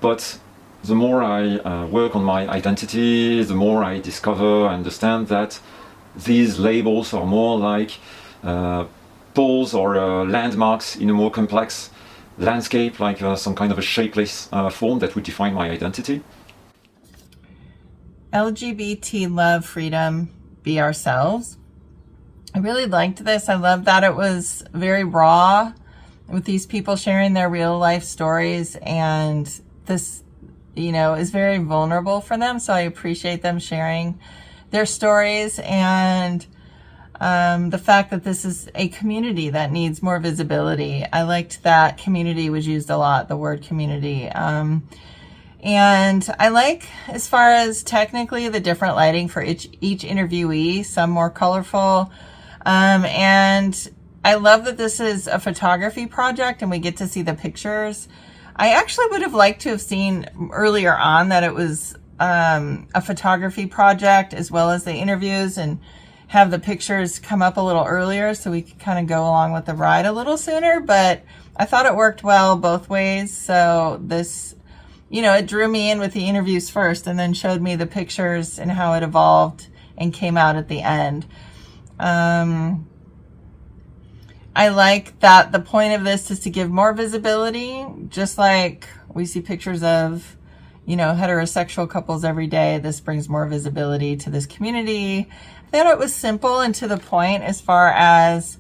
but the more I work on my identity, the more I discover, understand that these labels are more like poles or landmarks in a more complex landscape, like some kind of a shapeless form that would define my identity. LGBT love freedom, be ourselves. I really liked this. I love that it was very raw with these people sharing their real life stories, and this, you know, is very vulnerable for them. So I appreciate them sharing their stories, and the fact that this is a community that needs more visibility. I liked that community was used a lot, the word community. And I like, as far as technically, the different lighting for each interviewee, some more colorful. And I love that this is a photography project and we get to see the pictures. I actually would have liked to have seen earlier on that it was a photography project as well as the interviews, and have the pictures come up a little earlier so we could kind of go along with the ride a little sooner. But I thought it worked well both ways. So this, you know, it drew me in with the interviews first and then showed me the pictures and how it evolved and came out at the end. I like that the point of this is to give more visibility, just like we see pictures of, you know, heterosexual couples every day. This brings more visibility to this community. I thought it was simple and to the point as far as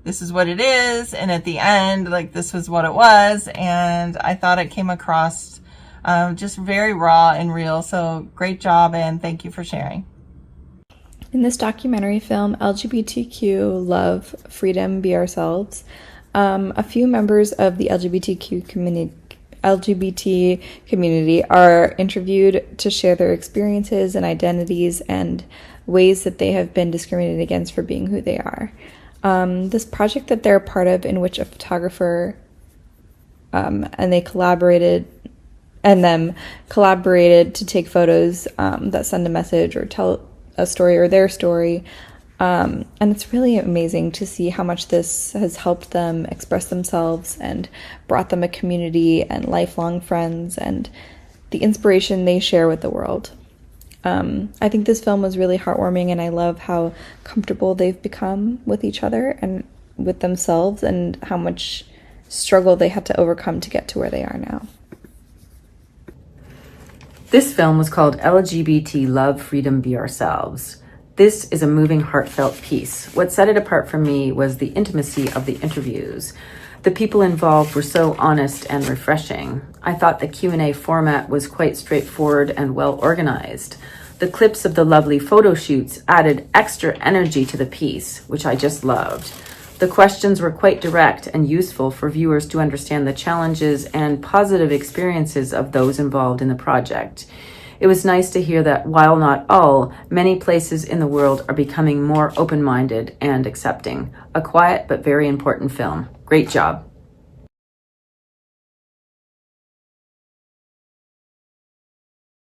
this is what it is, and at the end, like, this was what it was, and I thought it came across just very raw and real. So great job, and thank you for sharing. In this documentary film, LGBTQ Love, Freedom, Be Ourselves, a few members of the LGBT community are interviewed to share their experiences and identities and ways that they have been discriminated against for being who they are. This project that they're a part of, in which a photographer and them collaborated to take photos that send a message or tell a story or their story. And it's really amazing to see how much this has helped them express themselves and brought them a community and lifelong friends and the inspiration they share with the world. I think this film was really heartwarming, and I love how comfortable they've become with each other and with themselves, and how much struggle they had to overcome to get to where they are now. This film was called LGBT Love, Freedom, Be Ourselves. This is a moving, heartfelt piece. What set it apart for me was the intimacy of the interviews. The people involved were so honest and refreshing. I thought the Q&A format was quite straightforward and well organized. The clips of the lovely photo shoots added extra energy to the piece, which I just loved. The questions were quite direct and useful for viewers to understand the challenges and positive experiences of those involved in the project. It was nice to hear that while not all, many places in the world are becoming more open-minded and accepting. A quiet but very important film. Great job.